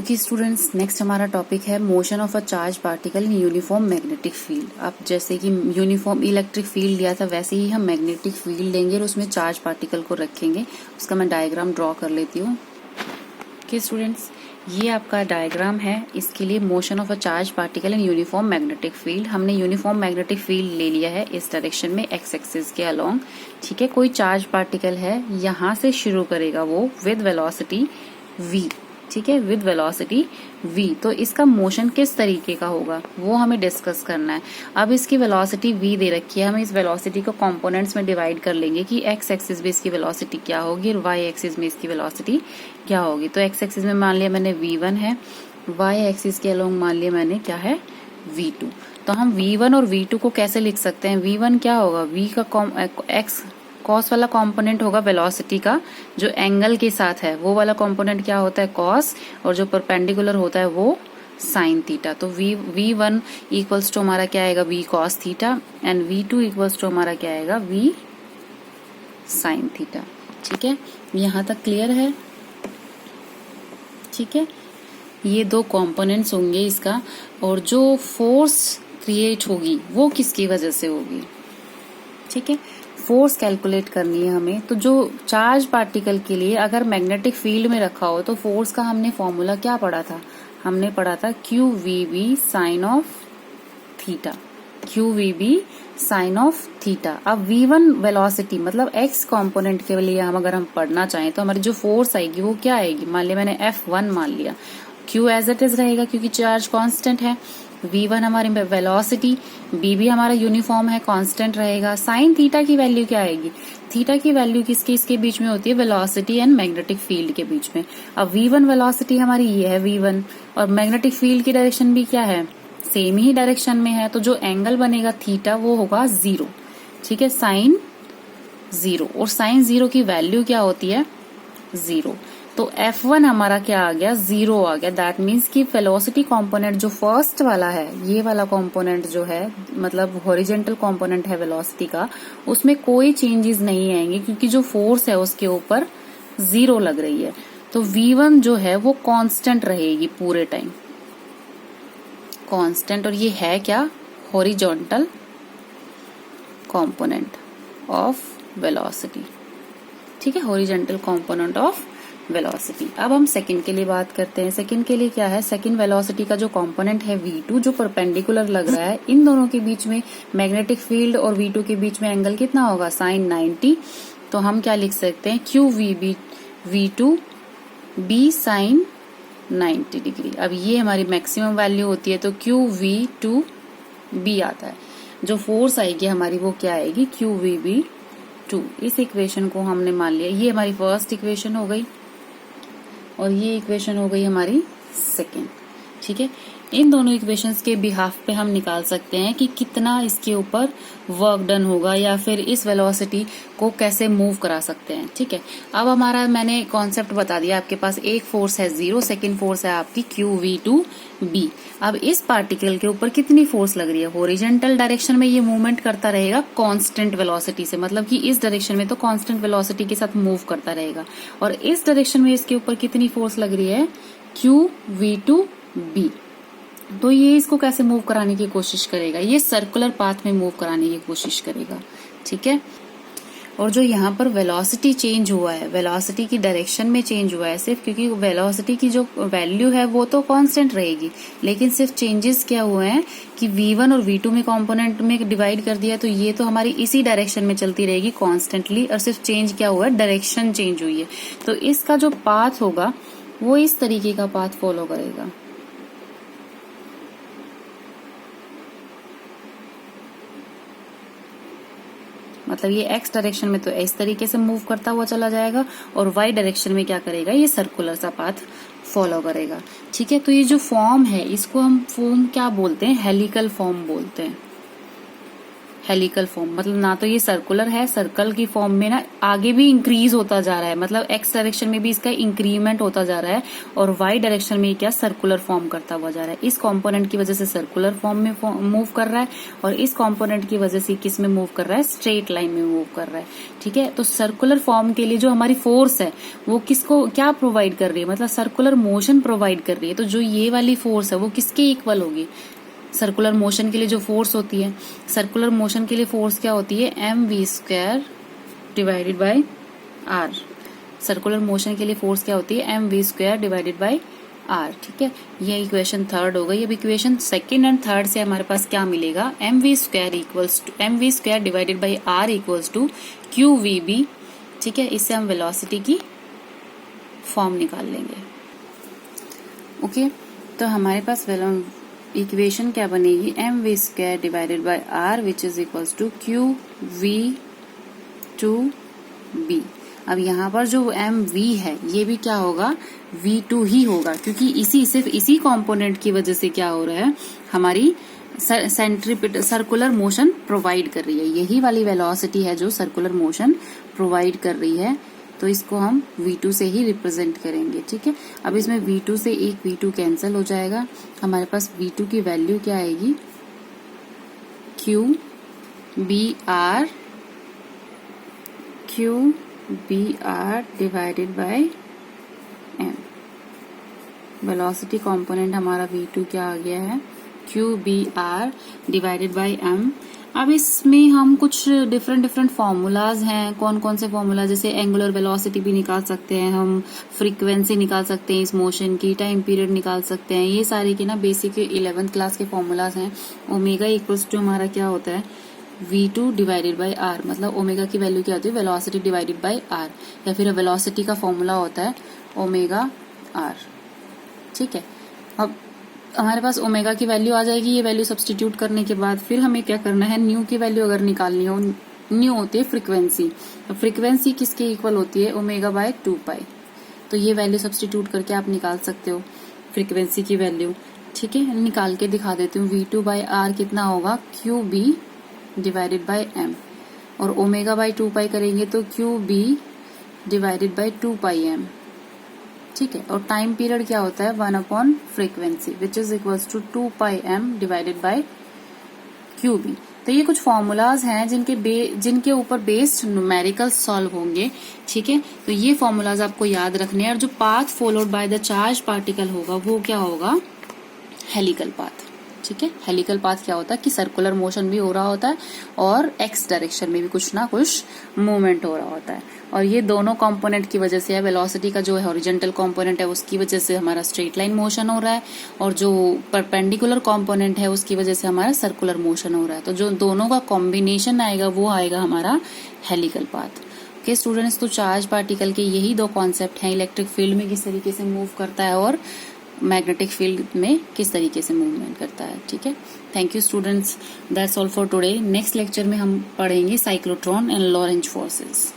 Okay students, next हमारा topic है motion of a charge particle in uniform magnetic field. अब जैसे कि यूनिफॉर्म इलेक्ट्रिक फील्ड लिया था, वैसे ही हम मैग्नेटिक फील्ड लेंगे और उसमें चार्ज पार्टिकल को रखेंगे। उसका मैं डायग्राम ड्रॉ कर लेती हूँ। ओके स्टूडेंट्स, ये आपका डायग्राम है। इसके लिए motion of a charge particle in uniform magnetic field, हमने यूनिफॉर्म मैग्नेटिक फील्ड ले लिया है इस डायरेक्शन में, एक्स एक्सिस के अलोंग। ठीक है, कोई चार्ज पार्टिकल है, यहाँ से शुरू करेगा वो विद वेलोसिटी v। ठीक है, विद वेलोसिटी v। तो इसका मोशन किस तरीके का होगा वो हमें डिस्कस करना है। अब इसकी वेलोसिटी v दे रखी है, हम इस वेलोसिटी को कंपोनेंट्स में डिवाइड कर लेंगे कि x एक्सिस में इसकी वेलोसिटी क्या होगी और y एक्सिस में इसकी वेलोसिटी क्या होगी। तो x एक्सिस में मान लिया मैंने v1 है, y एक्सिस के अलोंग मान लिया मैंने क्या है v2। तो हम v1 और v2 को कैसे लिख सकते हैं? v1 क्या होगा, v का x कॉस वाला कंपोनेंट होगा वेलोसिटी का, जो एंगल के साथ है वो वाला कंपोनेंट क्या होता है कॉस, और जो परपेंडिकुलर होता है वो साइन थीटा। तो v1 इक्वल्स टू हमारा क्या आएगा v cos theta, and v2 equals to हमारा क्या आएगा v साइन थीटा। ठीक है, यहाँ तक क्लियर है? ठीक है, ये दो कंपोनेंट्स होंगे इसका, और जो फोर्स क्रिएट होगी वो किसकी वजह से होगी? ठीक है, फोर्स कैलकुलेट करनी है हमें। तो जो चार्ज पार्टिकल के लिए अगर मैग्नेटिक फील्ड में रखा हो तो फोर्स का हमने फॉर्मूला क्या पढ़ा था? हमने पढ़ा था QVB sine of theta, QVB sine of theta. अब V1 वेलोसिटी मतलब x कंपोनेंट के लिए हम अगर हम पढ़ना चाहें तो हमारी जो फोर्स आएगी वो क्या आएगी? मान लिया मैंने F1 मान लिया, Q एज इट इज रहेगा क्योंकि चार्ज कांस्टेंट है, V1 हमारी वेलोसिटी, B भी हमारा यूनिफॉर्म है, कांस्टेंट रहेगा। साइन थीटा की वैल्यू क्या आएगी? थीटा की वैल्यू इसके बीच में होती है? वेलोसिटी एंड मैग्नेटिक फील्ड के बीच में। अब V1 वेलोसिटी हमारी ये है V1, और मैग्नेटिक फील्ड की डायरेक्शन भी क्या है? सेम ही डायरेक्शन में है। तो जो एंगल बनेगा थीटा वो होगा 0। ठीक है, साइन 0, और साइन 0 की वैल्यू क्या होती है? 0। तो F1 हमारा क्या आ गया? 0 आ गया। दैट मीन्स कि वेलोसिटी कंपोनेंट जो फर्स्ट वाला है, ये वाला कंपोनेंट जो है मतलब हॉरिजॉन्टल कंपोनेंट है वेलोसिटी का, उसमें कोई चेंजेस नहीं आएंगे क्योंकि जो फोर्स है उसके ऊपर 0 लग रही है। तो V1 जो है वो कांस्टेंट रहेगी पूरे टाइम, कांस्टेंट। और ये है क्या? Horizontal component of velocity. ठीक है, हॉरिजॉन्टल कंपोनेंट ऑफ वेलोसिटी। अब हम सेकंड के लिए बात करते हैं। सेकंड के लिए क्या है? सेकंड वेलोसिटी का जो कंपोनेंट है V2 जो परपेंडिकुलर लग रहा है, इन दोनों के बीच में मैग्नेटिक फील्ड और V2 के बीच में एंगल कितना होगा? साइन 90। तो हम क्या लिख सकते हैं? QVB V2 B sine 90 degree. अब ये हमारी मैक्सिमम वैल्यू होती है, तो QV2 B आता है। जो फोर्स आएगी हमारी वो क्या आएगी? QVB2। इस इक्वेशन को हमने मान लिया, ये हमारी फर्स्ट इक्वेशन हो गई और ये इक्वेशन हो गई हमारी सेकेंड। ठीक है, इन दोनों इक्वेशंस के बिहाफ पे हम निकाल सकते हैं कि कितना इसके ऊपर वर्क डन होगा या फिर इस वेलोसिटी को कैसे मूव करा सकते हैं। ठीक है, अब हमारा मैंने कॉन्सेप्ट बता दिया। आपके पास एक फोर्स है 0, सेकेंड फोर्स है आपकी QV2B। अब इस पार्टिकल के ऊपर कितनी फोर्स लग रही है? हॉरिजॉन्टल डायरेक्शन में ये मूवमेंट करता रहेगा कांस्टेंट वेलोसिटी से, मतलब कि इस डायरेक्शन में तो कांस्टेंट वेलोसिटी के साथ मूव करता रहेगा। और इस डायरेक्शन में इसके ऊपर कितनी फोर्स लग रही है? QV2B। तो ये इसको कैसे मूव कराने की कोशिश करेगा? ये सर्कुलर पाथ में मूव कराने की कोशिश करेगा। ठीक है, और जो यहाँ पर वेलोसिटी चेंज हुआ है, वेलोसिटी की डायरेक्शन में चेंज हुआ है सिर्फ, क्योंकि वेलोसिटी की जो वैल्यू है वो तो कांस्टेंट रहेगी, लेकिन सिर्फ चेंजेस क्या हुए हैं कि V1 और V2 में कंपोनेंट में डिवाइड कर दिया, तो ये तो हमारी इसी डायरेक्शन में चलती रहेगी कॉन्स्टेंटली, और सिर्फ चेंज क्या हुआ है? डायरेक्शन चेंज हुई है। तो इसका जो पाथ होगा वो इस तरीके का पाथ फॉलो करेगा। मतलब ये x डायरेक्शन में तो इस तरीके से मूव करता हुआ चला जाएगा, और y डायरेक्शन में क्या करेगा? ये सर्कुलर सा पाथ फॉलो करेगा। ठीक है, तो ये जो फॉर्म है इसको हम फॉर्म क्या बोलते हैं? हेलिकल फॉर्म बोलते हैं। हेलिकल फॉर्म, मतलब ना तो ये सर्कुलर है, सर्कल की फॉर्म में ना आगे भी इंक्रीज होता जा रहा है, मतलब एक्स डायरेक्शन में भी इसका इंक्रीमेंट होता जा रहा है और वाई डायरेक्शन में क्या सर्कुलर फॉर्म करता हुआ जा रहा है। इस कंपोनेंट की वजह से सर्कुलर फॉर्म में मूव कर रहा है और इस कंपोनेंट की वजह से किस में मूव कर रहा है, स्ट्रेट लाइन में मूव कर रहा है। ठीक है, तो सर्कुलर फॉर्म के लिए जो हमारी फोर्स है वो किसको क्या प्रोवाइड कर रही है, मतलब सर्कुलर मोशन प्रोवाइड कर रही है। तो जो ये वाली फोर्स है वो किसके इक्वल होगी, सर्कुलर मोशन के लिए जो फोर्स होती है, सर्कुलर मोशन के लिए फोर्स क्या होती है, mv² divided by r। Circular motion के लिए फोर्स क्या होती है, mv² डिवाइडेड बाय r। ठीक है, ये इक्वेशन थर्ड हो गई। अब इक्वेशन सेकंड एंड थर्ड से हमारे पास क्या मिलेगा, mv² divided by r equals to qvb। ठीक है, इससे हम वेलोसिटी की फॉर्म निकाल लेंगे। ओके, तो हमारे पास इक्वेशन क्या बनेगी, mv² divided by r which is equals to qv2b। अब यहाँ पर जो mv है ये भी क्या होगा, v2 ही होगा, क्योंकि सिर्फ इसी कंपोनेंट की वजह से क्या हो रहा है, हमारी सर्कुलर मोशन प्रोवाइड कर रही है। यही वाली वेलोसिटी है जो सर्कुलर मोशन प्रोवाइड कर रही है, तो इसको हम v2 से ही रिप्रेजेंट करेंगे। ठीक है, अब इसमें v2 से एक v2 कैंसिल हो जाएगा, हमारे पास v2 की वैल्यू क्या आएगी, qbr divided by m। Velocity component हमारा v2 क्या आ गया है, qbr डिवाइडेड बाय m। अब इसमें हम कुछ डिफरेंट फॉर्मूलाज हैं, कौन कौन से फॉर्मूला, जैसे एंगुलर वेलोसिटी भी निकाल सकते हैं हम, फ्रीक्वेंसी निकाल सकते हैं इस मोशन की, टाइम पीरियड निकाल सकते हैं, ये सारे के ना बेसिक 11th क्लास के फॉर्मूलाज हैं। ओमेगा इक्वल्स टू हमारा क्या होता है, v2 डिवाइडेड बाय r, मतलब ओमेगा की वैल्यू क्या होती है, वेलोसिटी डिवाइडेड बाय r, या फिर वेलोसिटी का फॉर्मूला होता है ओमेगा r। ठीक है, अब हमारे पास ओमेगा की वैल्यू आ जाएगी, ये वैल्यू सब्स्टिट्यूट करने के बाद फिर हमें क्या करना है, न्यू की वैल्यू अगर निकालनी हो, न्यू होती है फ्रीक्वेंसी, तो फ्रीक्वेंसी किसके इक्वल होती है, ओमेगा बाय 2π। तो ये वैल्यू सब्स्टिट्यूट करके आप निकाल सकते हो फ्रीक्वेंसी की वैल्यू। ठीक है, निकाल के दिखा देती हूँ, v2 बाय r कितना होगा, qb डिवाइडेड बाय m, और ओमेगा बाय 2π करेंगे तो qb डिवाइडेड बाय 2πm। ठीक है, और टाइम पीरियड क्या होता है, 1 frequency which is equals to 2πm divided by qb। तो ये कुछ फॉर्मूलाज हैं जिनके ऊपर बेस्ड न्यूमेरिकल सॉल्व होंगे। ठीक है, तो ये फॉर्मूलाज आपको याद रखने हैं, और जो path followed by the charge particle होगा वो क्या होगा, हेलिकल पाथ। ठीक है, हेलिकल पाथ क्या होता है कि सर्कुलर मोशन भी हो रहा होता है और एक्स डायरेक्शन में भी कुछ ना कुछ मूवमेंट हो रहा होता है, और ये दोनों कंपोनेंट की वजह से है, वेलोसिटी का जो हॉरिजॉन्टल कंपोनेंट है उसकी वजह से हमारा स्ट्रेट लाइन मोशन हो रहा है, और जो परपेंडिकुलर कंपोनेंट है उसकी वजह से हमारा सर्कुलर मोशन हो रहा है। तो जो दोनों का कॉम्बिनेशन आएगा वो आएगा हमारा हेलिकल पाथ। ओके स्टूडेंट्स, तो चार्ज पार्टिकल के यही दो कॉन्सेप्ट हैं, इलेक्ट्रिक फील्ड में किस तरीके से मूव करता है और मैग्नेटिक फील्ड में किस तरीके से मूवमेंट करता है। ठीक है, thank you students, that's all for today. Next lecture में हम पढ़ेंगे साइक्लोट्रॉन एंड लॉरेंज फोर्सेस।